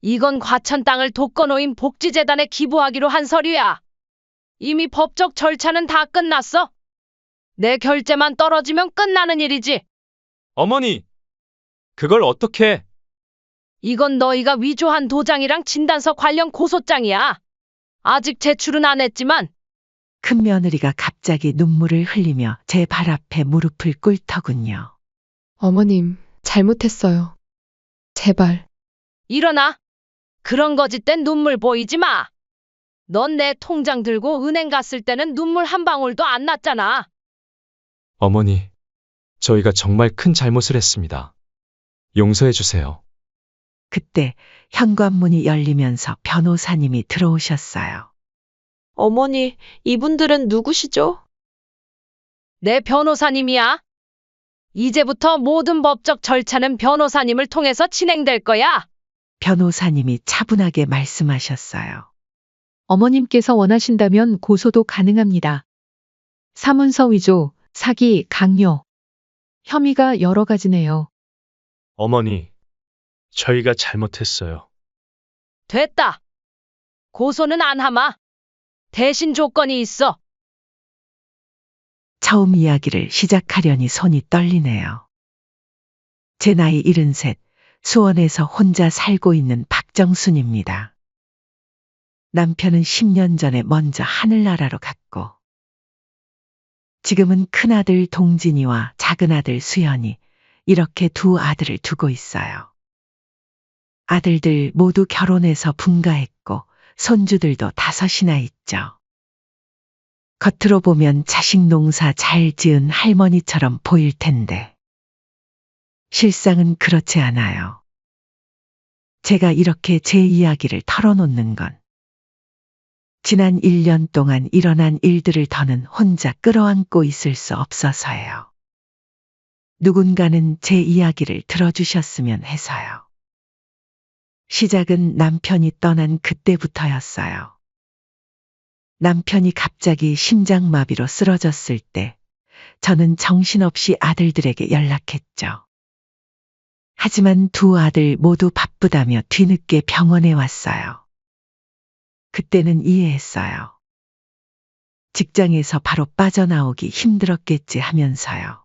이건 과천 땅을 독거노인 복지재단에 기부하기로 한 서류야. 이미 법적 절차는 다 끝났어. 내 결재만 떨어지면 끝나는 일이지. 어머니, 그걸 어떻게? 이건 너희가 위조한 도장이랑 진단서 관련 고소장이야. 아직 제출은 안 했지만 큰 며느리가 갑자기 눈물을 흘리며 제 발 앞에 무릎을 꿇더군요. 어머님, 잘못했어요. 제발. 일어나. 그런 거짓된 눈물 보이지 마. 넌 내 통장 들고 은행 갔을 때는 눈물 한 방울도 안 났잖아. 어머니, 저희가 정말 큰 잘못을 했습니다. 용서해 주세요. 그때 현관문이 열리면서 변호사님이 들어오셨어요. 어머니, 이분들은 누구시죠? 내 변호사님이야. 이제부터 모든 법적 절차는 변호사님을 통해서 진행될 거야. 변호사님이 차분하게 말씀하셨어요. 어머님께서 원하신다면 고소도 가능합니다. 사문서 위조, 사기, 강요. 혐의가 여러 가지네요. 어머니, 저희가 잘못했어요. 됐다. 고소는 안 하마. 대신 조건이 있어. 처음 이야기를 시작하려니 손이 떨리네요. 제 나이 73, 수원에서 혼자 살고 있는 박정순입니다. 남편은 10년 전에 먼저 하늘나라로 갔고, 지금은 큰아들 동진이와 작은아들 수연이 이렇게 두 아들을 두고 있어요. 아들들 모두 결혼해서 분가했고, 손주들도 5이나 있죠. 겉으로 보면 자식 농사 잘 지은 할머니처럼 보일 텐데, 실상은 그렇지 않아요. 제가 이렇게 제 이야기를 털어놓는 건 지난 1년 동안 일어난 일들을 더는 혼자 끌어안고 있을 수 없어서예요. 누군가는 제 이야기를 들어주셨으면 해서요. 시작은 남편이 떠난 그때부터였어요. 남편이 갑자기 심장마비로 쓰러졌을 때 저는 정신없이 아들들에게 연락했죠. 하지만 두 아들 모두 바쁘다며 뒤늦게 병원에 왔어요. 그때는 이해했어요. 직장에서 바로 빠져나오기 힘들었겠지 하면서요.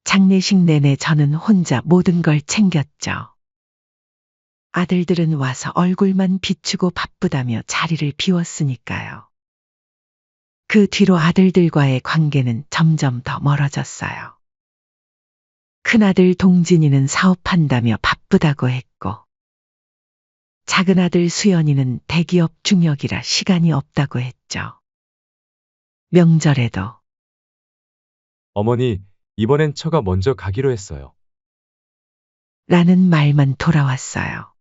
장례식 내내 저는 혼자 모든 걸 챙겼죠. 아들들은 와서 얼굴만 비추고 바쁘다며 자리를 비웠으니까요. 그 뒤로 아들들과의 관계는 점점 더 멀어졌어요. 큰아들 동진이는 사업한다며 바쁘다고 했고, 작은아들 수연이는 대기업 중역이라 시간이 없다고 했죠. 명절에도 어머니, 이번엔 처가 먼저 가기로 했어요. 라는 말만 돌아왔어요.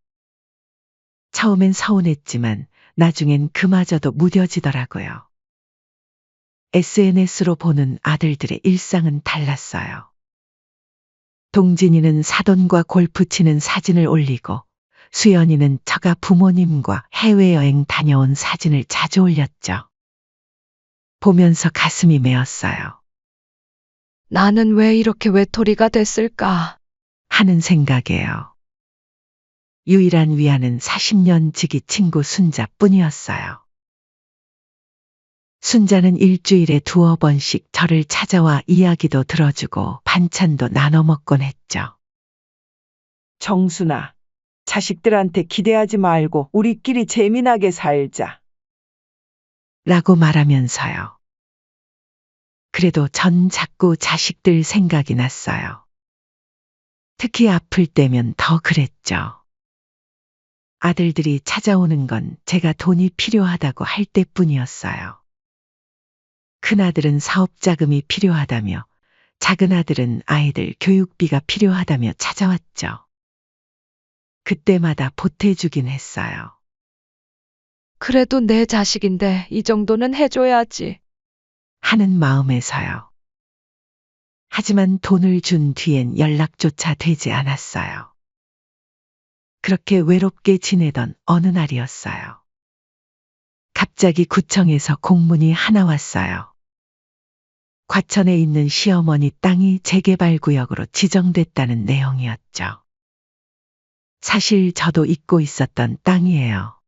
처음엔 서운했지만 나중엔 그마저도 무뎌지더라고요. SNS로 보는 아들들의 일상은 달랐어요. 동진이는 사돈과 골프 치는 사진을 올리고 수연이는 처가 부모님과 해외여행 다녀온 사진을 자주 올렸죠. 보면서 가슴이 메었어요. 나는 왜 이렇게 외톨이가 됐을까? 하는 생각에요. 유일한 위안은 40년 지기 친구 순자뿐이었어요. 순자는 일주일에 2-3번씩 저를 찾아와 이야기도 들어주고 반찬도 나눠 먹곤 했죠. 정순아, 자식들한테 기대하지 말고 우리끼리 재미나게 살자. 라고 말하면서요. 그래도 전 자꾸 자식들 생각이 났어요. 특히 아플 때면 더 그랬죠. 아들들이 찾아오는 건 제가 돈이 필요하다고 할 때뿐이었어요. 큰아들은 사업 자금이 필요하다며, 작은아들은 아이들 교육비가 필요하다며 찾아왔죠. 그때마다 보태주긴 했어요. 그래도 내 자식인데 이 정도는 해줘야지. 하는 마음에서요. 하지만 돈을 준 뒤엔 연락조차 되지 않았어요. 그렇게 외롭게 지내던 어느 날이었어요. 갑자기 구청에서 공문이 하나 왔어요. 과천에 있는 시어머니 땅이 재개발구역으로 지정됐다는 내용이었죠. 사실 저도 잊고 있었던 땅이에요.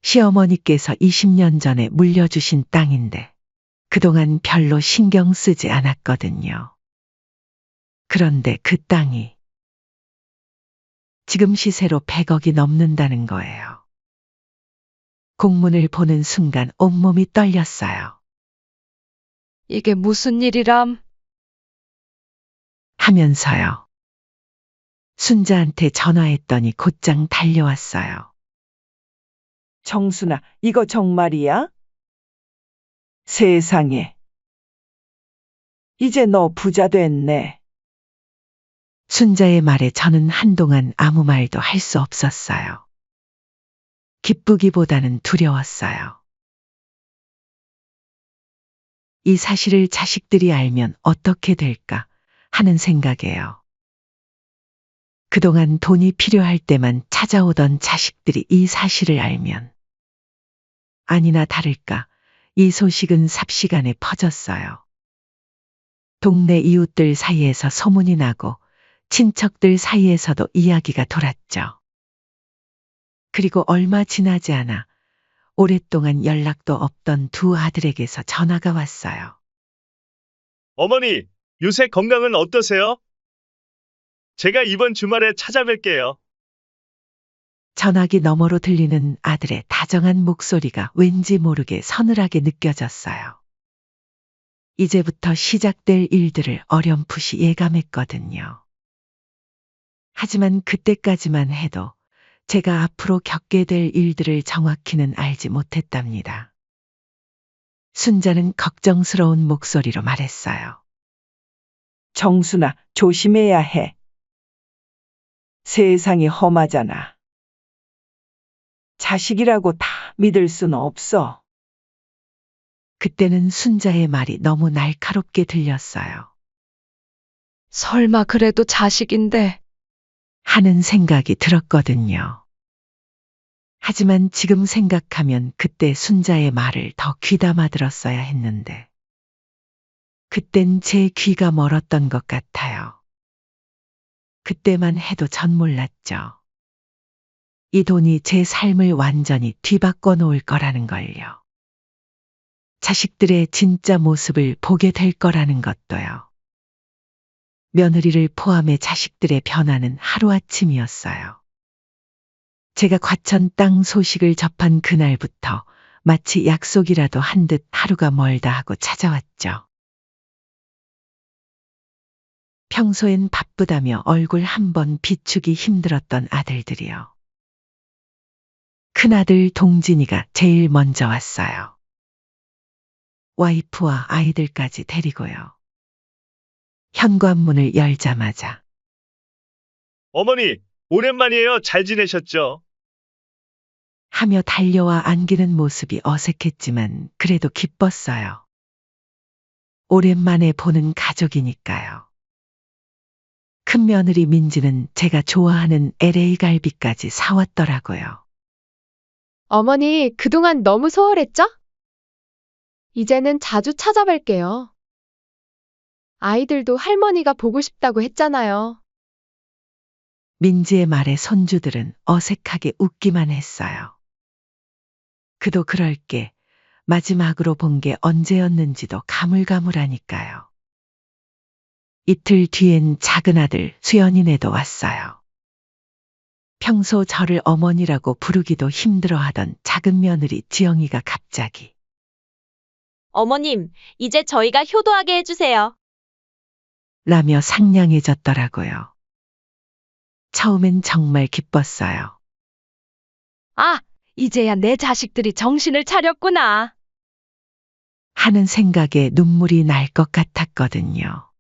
시어머니께서 20년 전에 물려주신 땅인데 그동안 별로 신경 쓰지 않았거든요. 그런데 그 땅이 지금 시세로 100억이 넘는다는 거예요. 공문을 보는 순간 온몸이 떨렸어요. 이게 무슨 일이람? 하면서요. 순자한테 전화했더니 곧장 달려왔어요. 정순아, 이거 정말이야? 세상에. 이제 너 부자 됐네. 순자의 말에 저는 한동안 아무 말도 할 수 없었어요. 기쁘기보다는 두려웠어요. 이 사실을 자식들이 알면 어떻게 될까 하는 생각이에요. 그동안 돈이 필요할 때만 찾아오던 자식들이 이 사실을 알면 아니나 다를까 이 소식은 삽시간에 퍼졌어요. 동네 이웃들 사이에서 소문이 나고 친척들 사이에서도 이야기가 돌았죠. 그리고 얼마 지나지 않아 오랫동안 연락도 없던 두 아들에게서 전화가 왔어요. 어머니, 요새 건강은 어떠세요? 제가 이번 주말에 찾아뵐게요. 전화기 너머로 들리는 아들의 다정한 목소리가 왠지 모르게 서늘하게 느껴졌어요. 이제부터 시작될 일들을 어렴풋이 예감했거든요. 하지만 그때까지만 해도 제가 앞으로 겪게 될 일들을 정확히는 알지 못했답니다. 순자는 걱정스러운 목소리로 말했어요. 정순아, 조심해야 해. 세상이 험하잖아. 자식이라고 다 믿을 수는 없어. 그때는 순자의 말이 너무 날카롭게 들렸어요. 설마 그래도 자식인데. 하는 생각이 들었거든요. 하지만 지금 생각하면 그때 순자의 말을 더 귀담아 들었어야 했는데 그땐 제 귀가 멀었던 것 같아요. 그때만 해도 전 몰랐죠. 이 돈이 제 삶을 완전히 뒤바꿔 놓을 거라는 걸요. 자식들의 진짜 모습을 보게 될 거라는 것도요. 며느리를 포함해 자식들의 변화는 하루아침이었어요. 제가 과천 땅 소식을 접한 그날부터 마치 약속이라도 한 듯 하루가 멀다 하고 찾아왔죠. 평소엔 바쁘다며 얼굴 한번 비추기 힘들었던 아들들이요. 큰아들 동진이가 제일 먼저 왔어요. 와이프와 아이들까지 데리고요. 현관문을 열자마자 어머니, 오랜만이에요. 잘 지내셨죠? 하며 달려와 안기는 모습이 어색했지만 그래도 기뻤어요. 오랜만에 보는 가족이니까요. 큰며느리 민지는 제가 좋아하는 LA 갈비까지 사왔더라고요. 어머니, 그동안 너무 소홀했죠? 이제는 자주 찾아뵐게요. 아이들도 할머니가 보고 싶다고 했잖아요. 민지의 말에 손주들은 어색하게 웃기만 했어요. 그도 그럴 게 마지막으로 본 게 언제였는지도 가물가물하니까요. 이틀 뒤엔 작은 아들 수연이네도 왔어요. 평소 저를 어머니라고 부르기도 힘들어하던 작은 며느리 지영이가 갑자기 어머님, 이제 저희가 효도하게 해주세요. 라며 상냥해졌더라고요. 처음엔 정말 기뻤어요. 아, 이제야 내 자식들이 정신을 차렸구나. 하는 생각에 눈물이 날 것 같았거든요.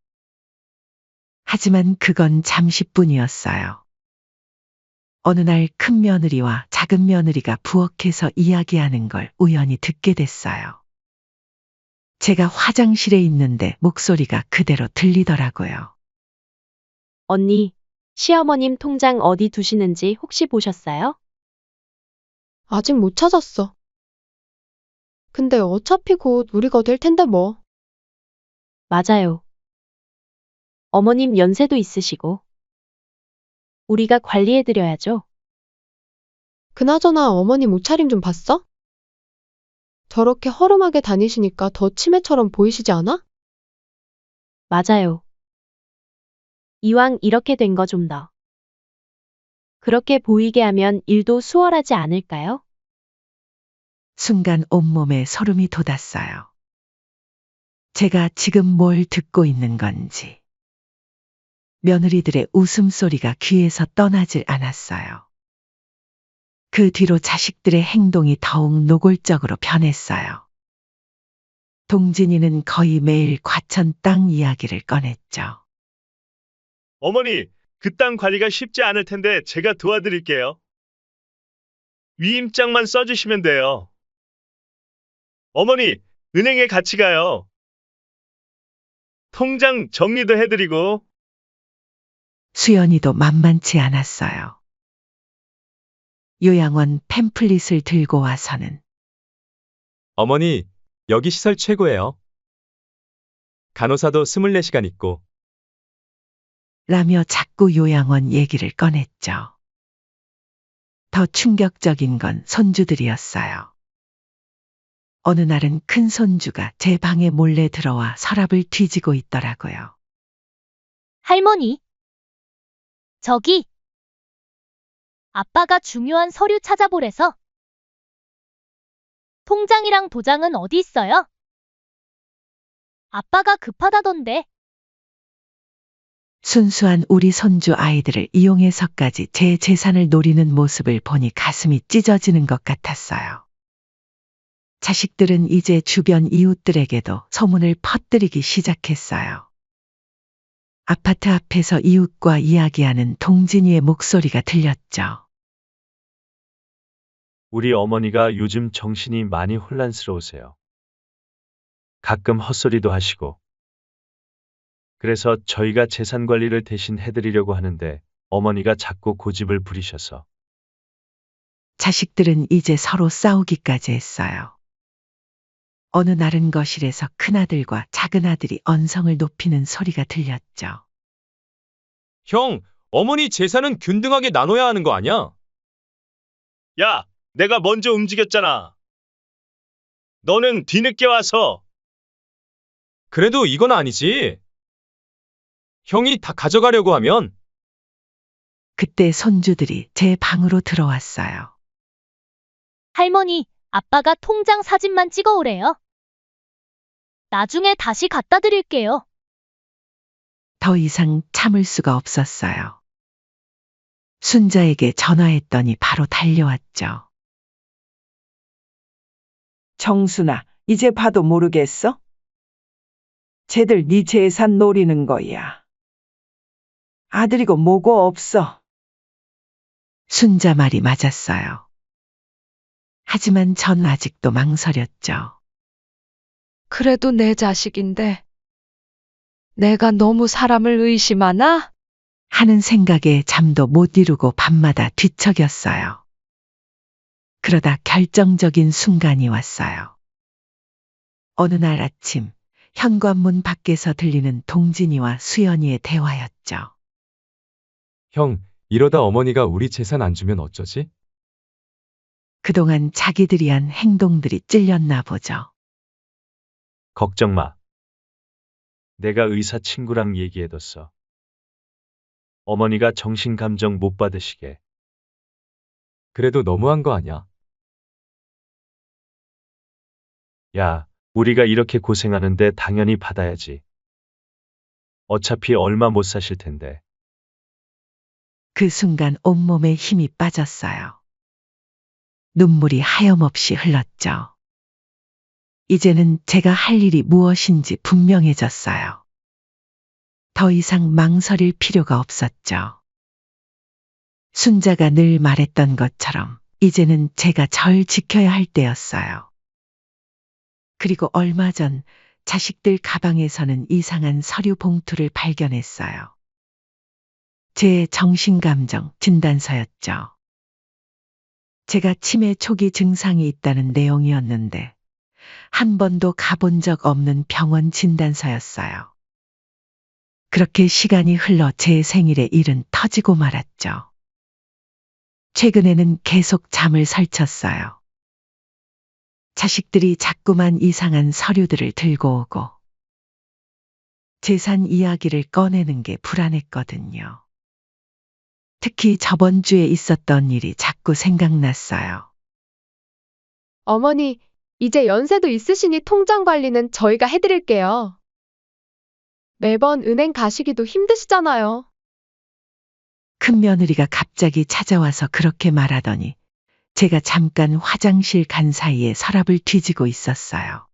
하지만 그건 잠시뿐이었어요. 어느 날 큰 며느리와 작은 며느리가 부엌에서 이야기하는 걸 우연히 듣게 됐어요. 제가 화장실에 있는데 목소리가 그대로 들리더라고요. 언니, 시어머님 통장 어디 두시는지 혹시 보셨어요? 아직 못 찾았어. 근데 어차피 곧 우리가 될 텐데 뭐. 맞아요. 어머님 연세도 있으시고. 우리가 관리해드려야죠. 그나저나 어머님 옷차림 좀 봤어? 저렇게 허름하게 다니시니까 더 치매처럼 보이시지 않아? 맞아요. 이왕 이렇게 된 거 좀 더. 그렇게 보이게 하면 일도 수월하지 않을까요? 순간 온몸에 소름이 돋았어요. 제가 지금 뭘 듣고 있는 건지. 며느리들의 웃음소리가 귀에서 떠나질 않았어요. 그 뒤로 자식들의 행동이 더욱 노골적으로 변했어요. 동진이는 거의 매일 과천 땅 이야기를 꺼냈죠. 어머니, 그 땅 관리가 쉽지 않을 텐데 제가 도와드릴게요. 위임장만 써주시면 돼요. 어머니, 은행에 같이 가요. 통장 정리도 해드리고. 수연이도 만만치 않았어요. 요양원 팸플릿을 들고 와서는 어머니, 여기 시설 최고예요. 간호사도 24시간 있고. 라며 자꾸 요양원 얘기를 꺼냈죠. 더 충격적인 건 손주들이었어요. 어느 날은 큰 손주가 제 방에 몰래 들어와 서랍을 뒤지고 있더라고요. 할머니, 저기, 아빠가 중요한 서류 찾아보래서. 통장이랑 도장은 어디 있어요? 아빠가 급하다던데. 순수한 우리 손주 아이들을 이용해서까지 제 재산을 노리는 모습을 보니 가슴이 찢어지는 것 같았어요. 자식들은 이제 주변 이웃들에게도 소문을 퍼뜨리기 시작했어요. 아파트 앞에서 이웃과 이야기하는 동진이의 목소리가 들렸죠. 우리 어머니가 요즘 정신이 많이 혼란스러우세요. 가끔 헛소리도 하시고. 그래서 저희가 재산 관리를 대신 해드리려고 하는데 어머니가 자꾸 고집을 부리셔서. 자식들은 이제 서로 싸우기까지 했어요. 어느 날은 거실에서 큰아들과 작은아들이 언성을 높이는 소리가 들렸죠. 형, 어머니 재산은 균등하게 나눠야 하는 거 아니야? 야, 내가 먼저 움직였잖아. 너는 뒤늦게 와서. 그래도 이건 아니지. 형이 다 가져가려고 하면. 그때 손주들이 제 방으로 들어왔어요. 할머니, 아빠가 통장 사진만 찍어오래요. 나중에 다시 갖다 드릴게요. 더 이상 참을 수가 없었어요. 순자에게 전화했더니 바로 달려왔죠. 정순아, 이제 봐도 모르겠어? 쟤들 네 재산 노리는 거야. 아들이고 뭐고 없어. 순자 말이 맞았어요. 하지만 전 아직도 망설였죠. 그래도 내 자식인데. 내가 너무 사람을 의심하나? 하는 생각에 잠도 못 이루고 밤마다 뒤척였어요. 그러다 결정적인 순간이 왔어요. 어느 날 아침 현관문 밖에서 들리는 동진이와 수연이의 대화였죠. 형, 이러다 어머니가 우리 재산 안 주면 어쩌지? 그동안 자기들이 한 행동들이 찔렸나 보죠. 걱정 마. 내가 의사 친구랑 얘기해뒀어. 어머니가 정신 감정 못 받으시게. 그래도 너무한 거 아니야? 야, 우리가 이렇게 고생하는데 당연히 받아야지. 어차피 얼마 못 사실 텐데. 그 순간 온몸에 힘이 빠졌어요. 눈물이 하염없이 흘렀죠. 이제는 제가 할 일이 무엇인지 분명해졌어요. 더 이상 망설일 필요가 없었죠. 순자가 늘 말했던 것처럼 이제는 제가 절 지켜야 할 때였어요. 그리고 얼마 전 자식들 가방에서는 이상한 서류 봉투를 발견했어요. 제 정신감정 진단서였죠. 제가 치매 초기 증상이 있다는 내용이었는데 한 번도 가본 적 없는 병원 진단서였어요. 그렇게 시간이 흘러 제 생일에 일은 터지고 말았죠. 최근에는 계속 잠을 설쳤어요. 자식들이 자꾸만 이상한 서류들을 들고 오고 재산 이야기를 꺼내는 게 불안했거든요. 특히 저번 주에 있었던 일이 자꾸 생각났어요. 어머니, 이제 연세도 있으시니 통장 관리는 저희가 해드릴게요. 매번 은행 가시기도 힘드시잖아요. 큰며느리가 갑자기 찾아와서 그렇게 말하더니 제가 잠깐 화장실 간 사이에 서랍을 뒤지고 있었어요.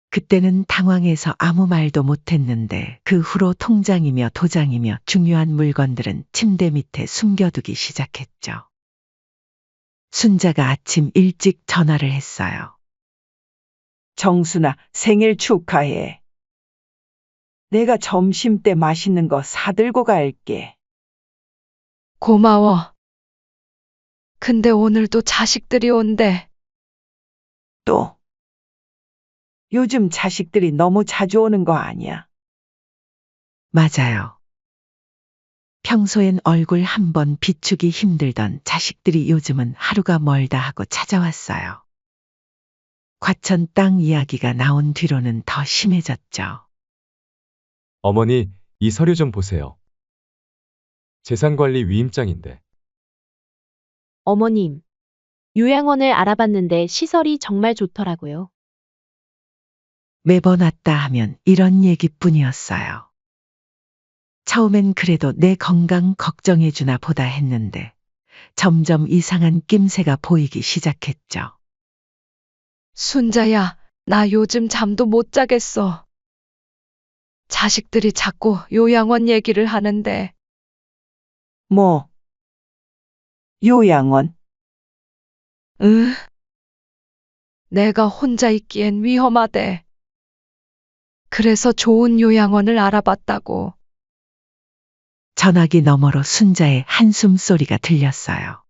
그때는 당황해서 아무 말도 못했는데 그 후로 통장이며 도장이며 중요한 물건들은 침대 밑에 숨겨두기 시작했죠. 순자가 아침 일찍 전화를 했어요. 정순아, 생일 축하해. 내가 점심 때 맛있는 거 사들고 갈게. 고마워. 근데 오늘도 자식들이 온대. 또. 요즘 자식들이 너무 자주 오는 거 아니야? 맞아요. 평소엔 얼굴 한 번 비추기 힘들던 자식들이 요즘은 하루가 멀다 하고 찾아왔어요. 과천 땅 이야기가 나온 뒤로는 더 심해졌죠. 어머니, 이 서류 좀 보세요. 재산관리 위임장인데. 어머님, 요양원을 알아봤는데 시설이 정말 좋더라고요. 매번 왔다 하면 이런 얘기뿐이었어요. 처음엔 그래도 내 건강 걱정해주나 보다 했는데 점점 이상한 낌새가 보이기 시작했죠. 순자야, 나 요즘 잠도 못 자겠어. 자식들이 자꾸 요양원 얘기를 하는데 뭐? 요양원? 내가 혼자 있기엔 위험하대. 그래서 좋은 요양원을 알아봤다고. 전화기 너머로 순자의 한숨 소리가 들렸어요.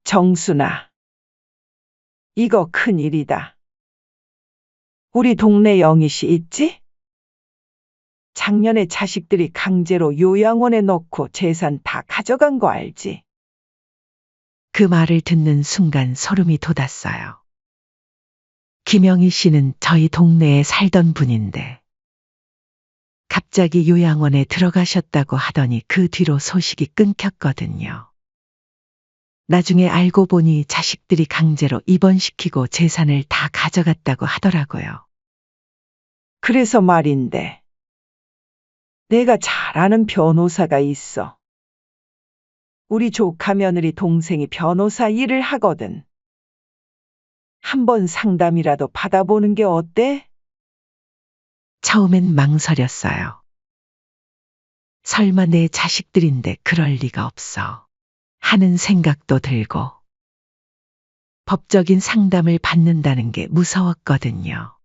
정순아. 이거 큰일이다. 우리 동네 영희 씨 있지? 작년에 자식들이 강제로 요양원에 넣고 재산 다 가져간 거 알지? 그 말을 듣는 순간 소름이 돋았어요. 김영희 씨는 저희 동네에 살던 분인데 갑자기 요양원에 들어가셨다고 하더니 그 뒤로 소식이 끊겼거든요. 나중에 알고 보니 자식들이 강제로 입원시키고 재산을 다 가져갔다고 하더라고요. 그래서 말인데. 내가 잘 아는 변호사가 있어. 우리 조카 며느리 동생이 변호사 일을 하거든. 한번 상담이라도 받아보는 게 어때? 처음엔 망설였어요. 설마 내 자식들인데 그럴 리가 없어 하는 생각도 들고 법적인 상담을 받는다는 게 무서웠거든요.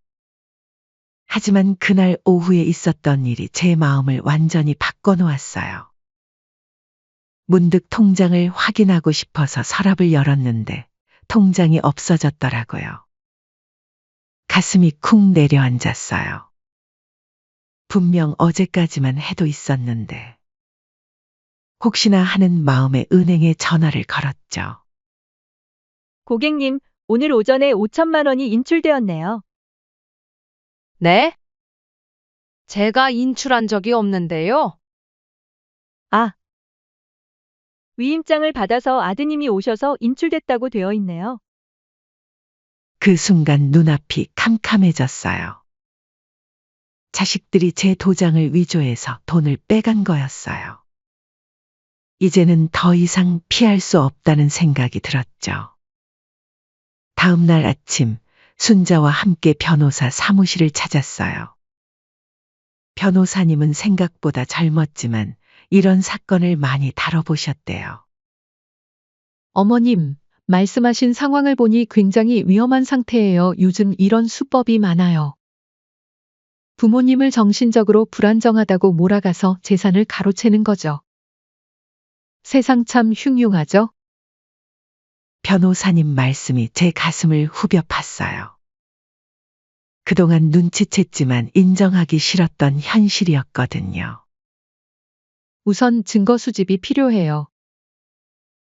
하지만 그날 오후에 있었던 일이 제 마음을 완전히 바꿔놓았어요. 문득 통장을 확인하고 싶어서 서랍을 열었는데 통장이 없어졌더라고요. 가슴이 쿵 내려앉았어요. 분명 어제까지만 해도 있었는데. 혹시나 하는 마음에 은행에 전화를 걸었죠. 고객님, 오늘 오전에 5천만 원이 인출되었네요. 네? 제가 인출한 적이 없는데요. 위임장을 받아서 아드님이 오셔서 인출됐다고 되어 있네요. 그 순간 눈앞이 캄캄해졌어요. 자식들이 제 도장을 위조해서 돈을 빼간 거였어요. 이제는 더 이상 피할 수 없다는 생각이 들었죠. 다음 날 아침, 순자와 함께 변호사 사무실을 찾았어요. 변호사님은 생각보다 젊었지만 이런 사건을 많이 다뤄보셨대요. 어머님, 말씀하신 상황을 보니 굉장히 위험한 상태예요. 요즘 이런 수법이 많아요. 부모님을 정신적으로 불안정하다고 몰아가서 재산을 가로채는 거죠. 세상 참 흉흉하죠? 변호사님 말씀이 제 가슴을 후벼 팠어요. 그동안 눈치챘지만 인정하기 싫었던 현실이었거든요. 우선 증거 수집이 필요해요.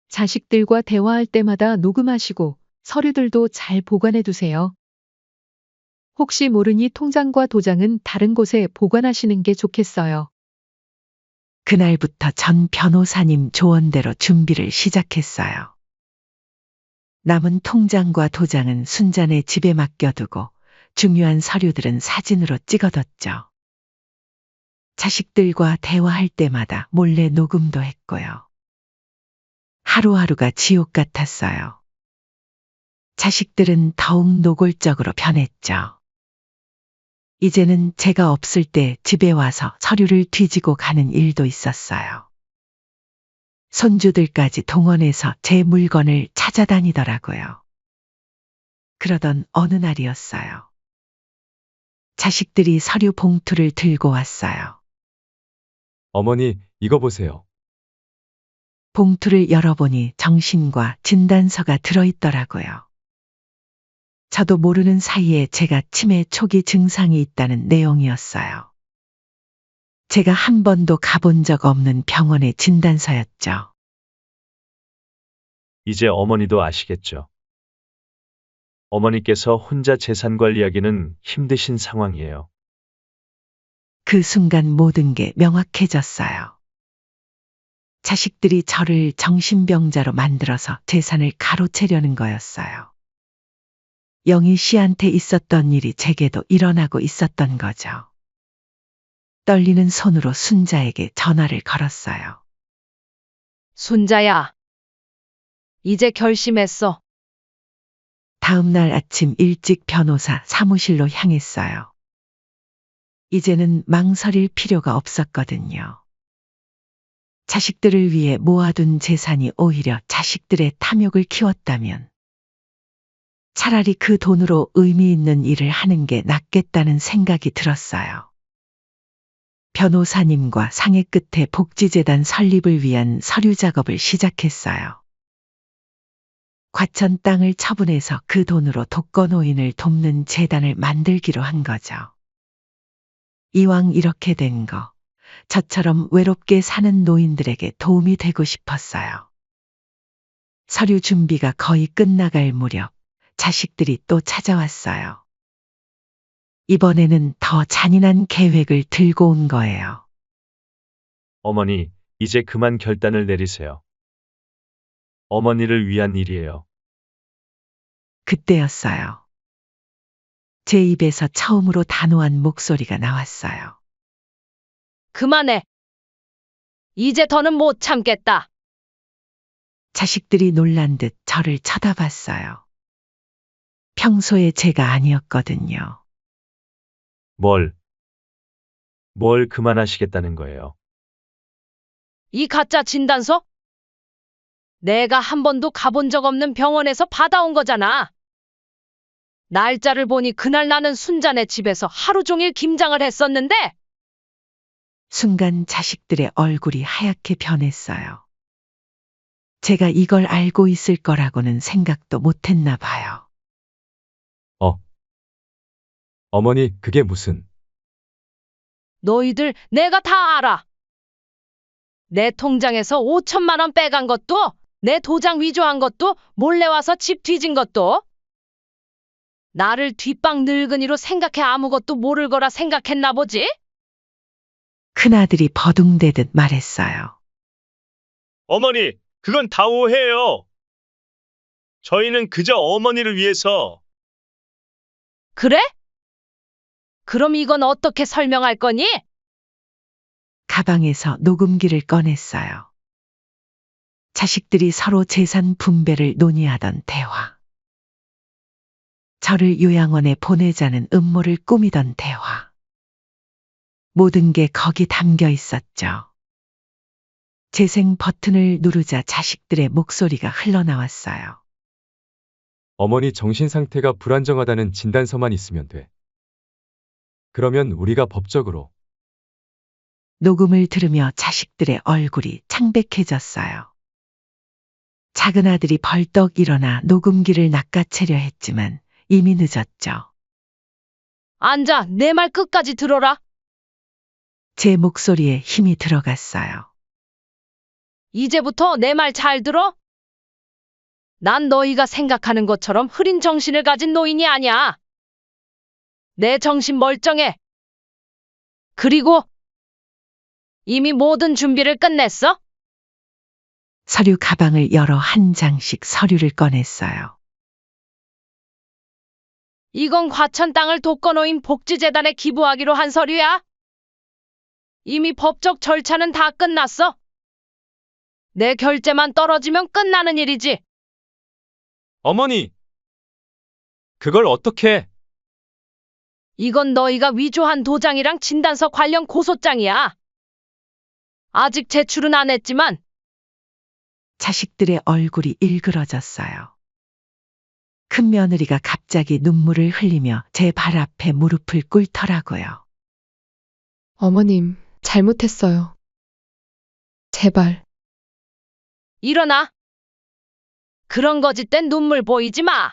자식들과 대화할 때마다 녹음하시고 서류들도 잘 보관해 두세요. 혹시 모르니 통장과 도장은 다른 곳에 보관하시는 게 좋겠어요. 그날부터 전 변호사님 조언대로 준비를 시작했어요. 남은 통장과 도장은 순자네 집에 맡겨두고 중요한 서류들은 사진으로 찍어뒀죠. 자식들과 대화할 때마다 몰래 녹음도 했고요. 하루하루가 지옥 같았어요. 자식들은 더욱 노골적으로 변했죠. 이제는 제가 없을 때 집에 와서 서류를 뒤지고 가는 일도 있었어요. 손주들까지 동원해서 제 물건을 찾아다니더라고요. 그러던 어느 날이었어요. 자식들이 서류 봉투를 들고 왔어요. 어머니, 이거 보세요. 봉투를 열어보니 정신과 진단서가 들어있더라고요. 저도 모르는 사이에 제가 치매 초기 증상이 있다는 내용이었어요. 제가 한 번도 가본 적 없는 병원의 진단서였죠. 이제 어머니도 아시겠죠? 어머니께서 혼자 재산 관리하기는 힘드신 상황이에요. 그 순간 모든 게 명확해졌어요. 자식들이 저를 정신병자로 만들어서 재산을 가로채려는 거였어요. 영희 씨한테 있었던 일이 제게도 일어나고 있었던 거죠. 떨리는 손으로 순자에게 전화를 걸었어요. 순자야. 이제 결심했어. 다음 날 아침 일찍 변호사 사무실로 향했어요. 이제는 망설일 필요가 없었거든요. 자식들을 위해 모아둔 재산이 오히려 자식들의 탐욕을 키웠다면 차라리 그 돈으로 의미 있는 일을 하는 게 낫겠다는 생각이 들었어요. 변호사님과 상의 끝에 복지재단 설립을 위한 서류 작업을 시작했어요. 과천 땅을 처분해서 그 돈으로 독거노인을 돕는 재단을 만들기로 한 거죠. 이왕 이렇게 된 거, 저처럼 외롭게 사는 노인들에게 도움이 되고 싶었어요. 서류 준비가 거의 끝나갈 무렵 자식들이 또 찾아왔어요. 이번에는 더 잔인한 계획을 들고 온 거예요. 어머니, 이제 그만 결단을 내리세요. 어머니를 위한 일이에요. 그때였어요. 제 입에서 처음으로 단호한 목소리가 나왔어요. 그만해. 이제 더는 못 참겠다. 자식들이 놀란 듯 저를 쳐다봤어요. 평소에 제가 아니었거든요. 뭘 그만하시겠다는 거예요? 이 가짜 진단서? 내가 한 번도 가본 적 없는 병원에서 받아온 거잖아. 날짜를 보니 그날 나는 순자네 집에서 하루 종일 김장을 했었는데 순간 자식들의 얼굴이 하얗게 변했어요. 제가 이걸 알고 있을 거라고는 생각도 못했나 봐요. 어머니, 그게 무슨... 너희들 내가 다 알아. 내 통장에서 5천만 원 빼간 것도 내 도장 위조한 것도 몰래 와서 집 뒤진 것도 나를 뒷방 늙은이로 생각해 아무것도 모를 거라 생각했나 보지? 큰아들이 버둥대듯 말했어요. 어머니, 그건 다 오해예요. 저희는 그저 어머니를 위해서. 그래? 그럼 이건 어떻게 설명할 거니? 가방에서 녹음기를 꺼냈어요. 자식들이 서로 재산 분배를 논의하던 대화. 저를 요양원에 보내자는 음모를 꾸미던 대화. 모든 게 거기 담겨 있었죠. 재생 버튼을 누르자 자식들의 목소리가 흘러나왔어요. 어머니 정신 상태가 불안정하다는 진단서만 있으면 돼. 그러면 우리가 법적으로... 녹음을 들으며 자식들의 얼굴이 창백해졌어요. 작은 아들이 벌떡 일어나 녹음기를 낚아채려 했지만 이미 늦었죠. 앉아, 내 말 끝까지 들어라. 제 목소리에 힘이 들어갔어요. 이제부터 내 말 잘 들어? 난 너희가 생각하는 것처럼 흐린 정신을 가진 노인이 아니야. 내 정신 멀쩡해. 그리고 이미 모든 준비를 끝냈어? 서류 가방을 열어 한 장씩 서류를 꺼냈어요. 이건 과천 땅을 독거노인 복지재단에 기부하기로 한 서류야. 이미 법적 절차는 다 끝났어. 내 결재만 떨어지면 끝나는 일이지. 어머니, 그걸 어떻게? 이건 너희가 위조한 도장이랑 진단서 관련 고소장이야. 아직 제출은 안 했지만 자식들의 얼굴이 일그러졌어요. 큰 며느리가 갑자기 눈물을 흘리며 제 발 앞에 무릎을 꿇더라고요. 어머님, 잘못했어요. 제발. 일어나. 그런 거짓된 눈물 보이지 마.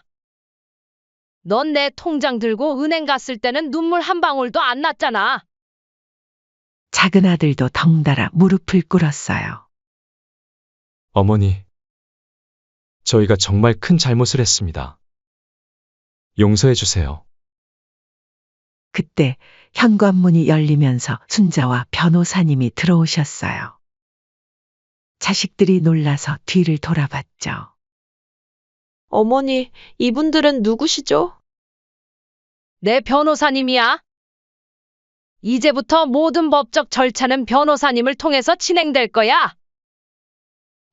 넌 내 통장 들고 은행 갔을 때는 눈물 한 방울도 안 났잖아. 작은 아들도 덩달아 무릎을 꿇었어요. 어머니, 저희가 정말 큰 잘못을 했습니다. 용서해 주세요. 그때 현관문이 열리면서 순자와 변호사님이 들어오셨어요. 자식들이 놀라서 뒤를 돌아봤죠. 어머니, 이분들은 누구시죠? 내 변호사님이야. 이제부터 모든 법적 절차는 변호사님을 통해서 진행될 거야.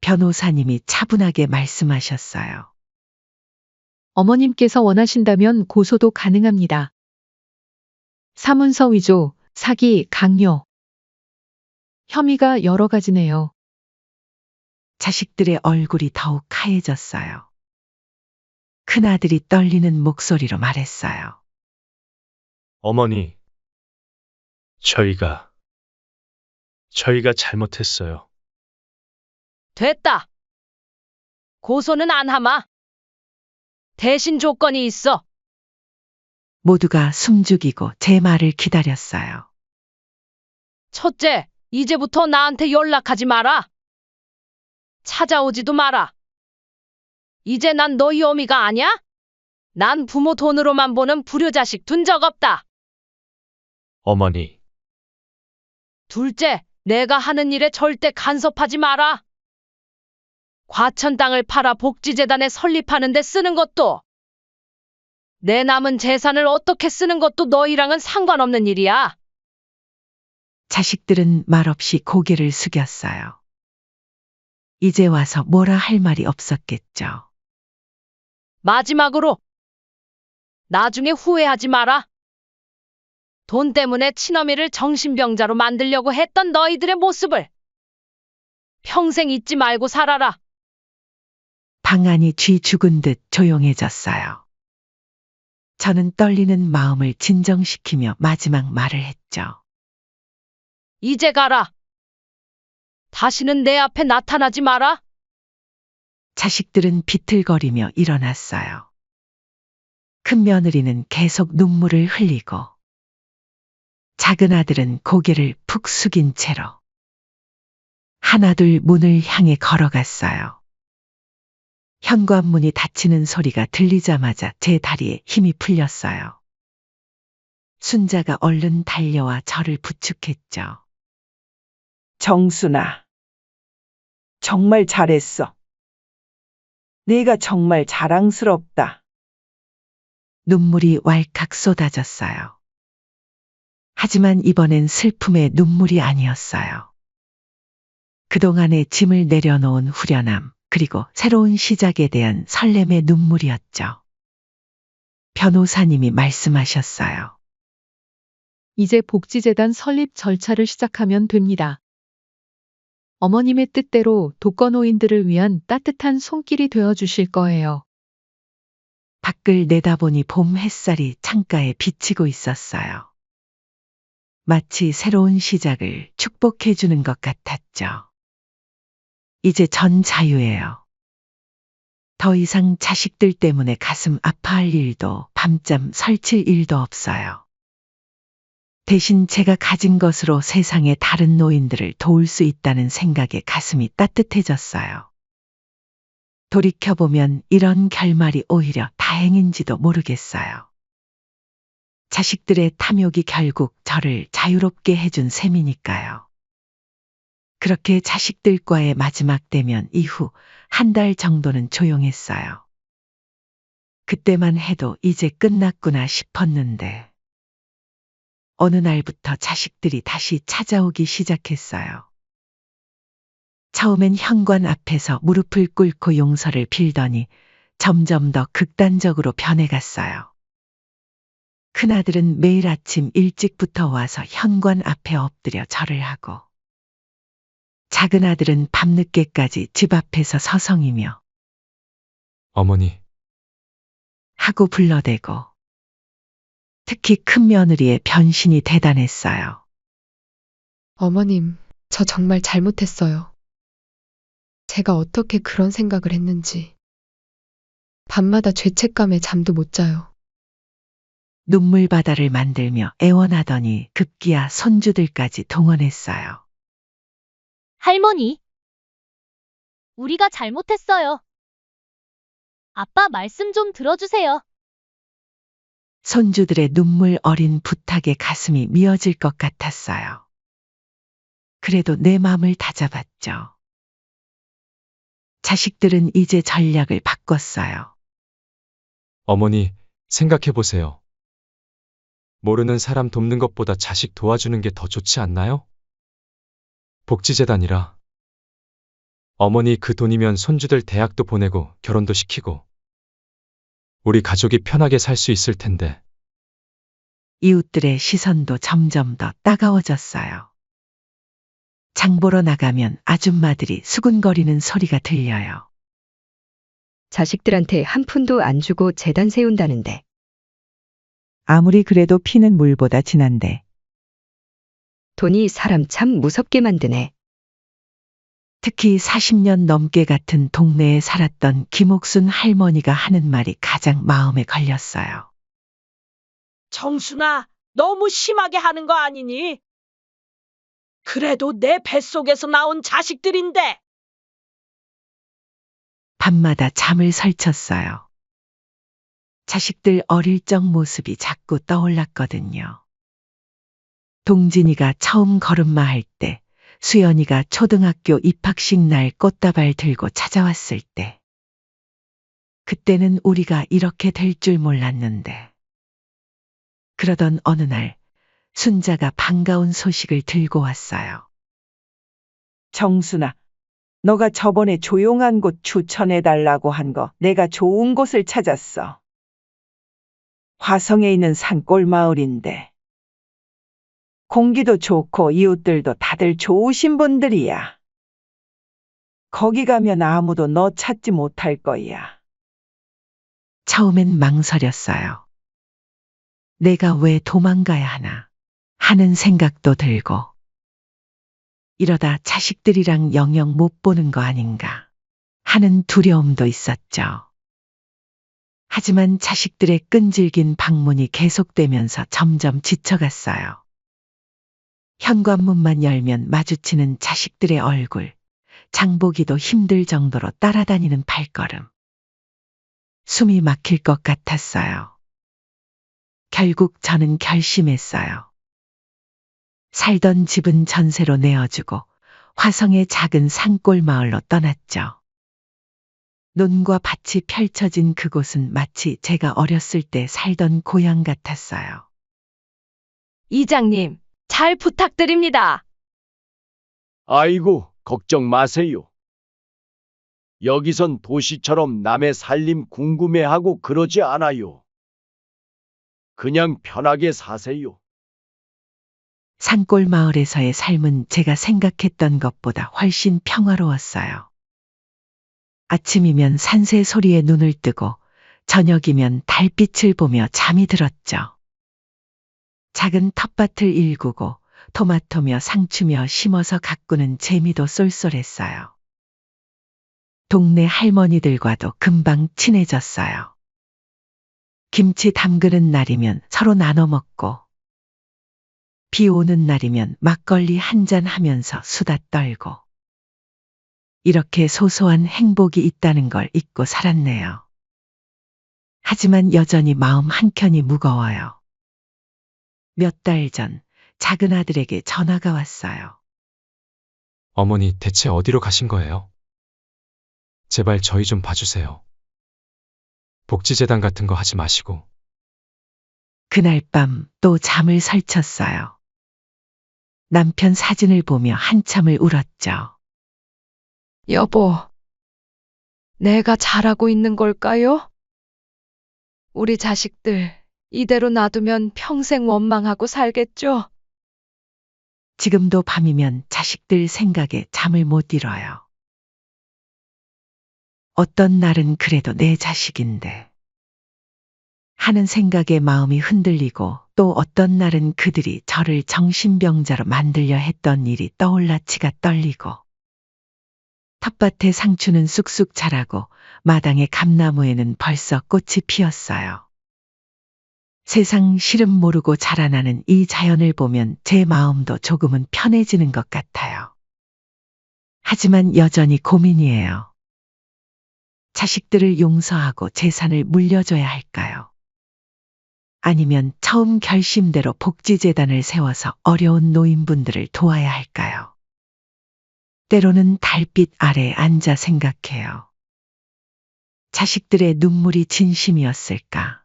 변호사님이 차분하게 말씀하셨어요. 어머님께서 원하신다면 고소도 가능합니다. 사문서 위조, 사기, 강요. 혐의가 여러 가지네요. 자식들의 얼굴이 더욱 하얘졌어요. 큰아들이 떨리는 목소리로 말했어요. 어머니, 저희가 잘못했어요. 됐다. 고소는 안 하마. 대신 조건이 있어. 모두가 숨죽이고 제 말을 기다렸어요. 첫째, 이제부터 나한테 연락하지 마라. 찾아오지도 마라. 이제 난 너희 어미가 아냐? 난 부모 돈으로만 보는 불효자식 둔 적 없다. 어머니, 둘째, 내가 하는 일에 절대 간섭하지 마라. 과천 땅을 팔아 복지재단에 설립하는 데 쓰는 것도, 내 남은 재산을 어떻게 쓰는 것도 너희랑은 상관없는 일이야. 자식들은 말없이 고개를 숙였어요. 이제 와서 뭐라 할 말이 없었겠죠. 마지막으로, 나중에 후회하지 마라. 돈 때문에 친어미를 정신병자로 만들려고 했던 너희들의 모습을 평생 잊지 말고 살아라. 방 안이 쥐 죽은 듯 조용해졌어요. 저는 떨리는 마음을 진정시키며 마지막 말을 했죠. 이제 가라. 다시는 내 앞에 나타나지 마라. 자식들은 비틀거리며 일어났어요. 큰 며느리는 계속 눈물을 흘리고 작은 아들은 고개를 푹 숙인 채로 하나둘 문을 향해 걸어갔어요. 현관문이 닫히는 소리가 들리자마자 제 다리에 힘이 풀렸어요. 순자가 얼른 달려와 저를 부축했죠. 정순아, 정말 잘했어. 네가 정말 자랑스럽다. 눈물이 왈칵 쏟아졌어요. 하지만 이번엔 슬픔의 눈물이 아니었어요. 그동안의 짐을 내려놓은 후련함, 그리고 새로운 시작에 대한 설렘의 눈물이었죠. 변호사님이 말씀하셨어요. 이제 복지재단 설립 절차를 시작하면 됩니다. 어머님의 뜻대로 독거노인들을 위한 따뜻한 손길이 되어 주실 거예요. 밖을 내다보니 봄 햇살이 창가에 비치고 있었어요. 마치 새로운 시작을 축복해 주는 것 같았죠. 이제 전 자유예요. 더 이상 자식들 때문에 가슴 아파할 일도 밤잠 설칠 일도 없어요. 대신 제가 가진 것으로 세상의 다른 노인들을 도울 수 있다는 생각에 가슴이 따뜻해졌어요. 돌이켜보면 이런 결말이 오히려 다행인지도 모르겠어요. 자식들의 탐욕이 결국 저를 자유롭게 해준 셈이니까요. 그렇게 자식들과의 마지막 대면 이후 한 달 정도는 조용했어요. 그때만 해도 이제 끝났구나 싶었는데 어느 날부터 자식들이 다시 찾아오기 시작했어요. 처음엔 현관 앞에서 무릎을 꿇고 용서를 빌더니 점점 더 극단적으로 변해갔어요. 큰아들은 매일 아침 일찍부터 와서 현관 앞에 엎드려 절을 하고 작은 아들은 밤늦게까지 집 앞에서 서성이며 어머니, 하고 불러대고 특히 큰 며느리의 변신이 대단했어요. 어머님, 저 정말 잘못했어요. 제가 어떻게 그런 생각을 했는지. 밤마다 죄책감에 잠도 못 자요. 눈물바다를 만들며 애원하더니 급기야 손주들까지 동원했어요. 할머니, 우리가 잘못했어요. 아빠 말씀 좀 들어주세요. 손주들의 눈물 어린 부탁에 가슴이 미어질 것 같았어요. 그래도 내 마음을 다잡았죠. 자식들은 이제 전략을 바꿨어요. 어머니, 생각해보세요. 모르는 사람 돕는 것보다 자식 도와주는 게 더 좋지 않나요? 복지재단이라. 어머니 그 돈이면 손주들 대학도 보내고 결혼도 시키고 우리 가족이 편하게 살 수 있을 텐데. 이웃들의 시선도 점점 더 따가워졌어요. 장 보러 나가면 아줌마들이 수군거리는 소리가 들려요. 자식들한테 한 푼도 안 주고 재단 세운다는데. 아무리 그래도 피는 물보다 진한데. 돈이 사람 참 무섭게 만드네. 특히 40년 넘게 같은 동네에 살았던 김옥순 할머니가 하는 말이 가장 마음에 걸렸어요. 정순아, 너무 심하게 하는 거 아니니? 그래도 내 뱃속에서 나온 자식들인데. 밤마다 잠을 설쳤어요. 자식들 어릴 적 모습이 자꾸 떠올랐거든요. 동진이가 처음 걸음마 할 때, 수연이가 초등학교 입학식 날 꽃다발 들고 찾아왔을 때. 그때는 우리가 이렇게 될 줄 몰랐는데. 그러던 어느 날, 순자가 반가운 소식을 들고 왔어요. 정순아, 너가 저번에 조용한 곳 추천해달라고 한 거 내가 좋은 곳을 찾았어. 화성에 있는 산골 마을인데. 공기도 좋고 이웃들도 다들 좋으신 분들이야. 거기 가면 아무도 너 찾지 못할 거야. 처음엔 망설였어요. 내가 왜 도망가야 하나 하는 생각도 들고 이러다 자식들이랑 영영 못 보는 거 아닌가 하는 두려움도 있었죠. 하지만 자식들의 끈질긴 방문이 계속되면서 점점 지쳐갔어요. 현관문만 열면 마주치는 자식들의 얼굴, 장보기도 힘들 정도로 따라다니는 발걸음. 숨이 막힐 것 같았어요. 결국 저는 결심했어요. 살던 집은 전세로 내어주고 화성의 작은 산골 마을로 떠났죠. 논과 밭이 펼쳐진 그곳은 마치 제가 어렸을 때 살던 고향 같았어요. 이장님, 잘 부탁드립니다. 아이고, 걱정 마세요. 여기선 도시처럼 남의 살림 궁금해하고 그러지 않아요. 그냥 편하게 사세요. 산골 마을에서의 삶은 제가 생각했던 것보다 훨씬 평화로웠어요. 아침이면 산새 소리에 눈을 뜨고 저녁이면 달빛을 보며 잠이 들었죠. 작은 텃밭을 일구고 토마토며 상추며 심어서 가꾸는 재미도 쏠쏠했어요. 동네 할머니들과도 금방 친해졌어요. 김치 담그는 날이면 서로 나눠 먹고 비 오는 날이면 막걸리 한잔 하면서 수다 떨고. 이렇게 소소한 행복이 있다는 걸 잊고 살았네요. 하지만 여전히 마음 한켠이 무거워요. 몇 달 전 작은 아들에게 전화가 왔어요. 어머니 대체 어디로 가신 거예요? 제발 저희 좀 봐주세요. 복지재단 같은 거 하지 마시고. 그날 밤 또 잠을 설쳤어요. 남편 사진을 보며 한참을 울었죠. 여보, 내가 잘하고 있는 걸까요? 우리 자식들 이대로 놔두면 평생 원망하고 살겠죠? 지금도 밤이면 자식들 생각에 잠을 못 이뤄요. 어떤 날은 그래도 내 자식인데 하는 생각에 마음이 흔들리고, 또 어떤 날은 그들이 저를 정신병자로 만들려 했던 일이 떠올라 치가 떨리고, 텃밭에 상추는 쑥쑥 자라고 마당의 감나무에는 벌써 꽃이 피었어요. 세상 시름 모르고 자라나는 이 자연을 보면 제 마음도 조금은 편해지는 것 같아요. 하지만 여전히 고민이에요. 자식들을 용서하고 재산을 물려줘야 할까요? 아니면 처음 결심대로 복지재단을 세워서 어려운 노인분들을 도와야 할까요? 때로는 달빛 아래 앉아 생각해요. 자식들의 눈물이 진심이었을까?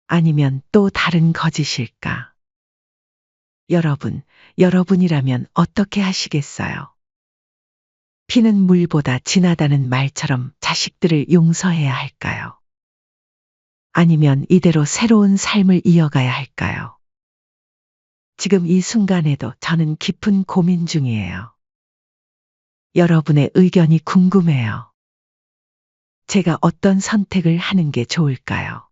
아니면 또 다른 거짓일까? 여러분이라면 어떻게 하시겠어요? 피는 물보다 진하다는 말처럼 자식들을 용서해야 할까요? 아니면 이대로 새로운 삶을 이어가야 할까요? 지금 이 순간에도 저는 깊은 고민 중이에요. 여러분의 의견이 궁금해요. 제가 어떤 선택을 하는 게 좋을까요?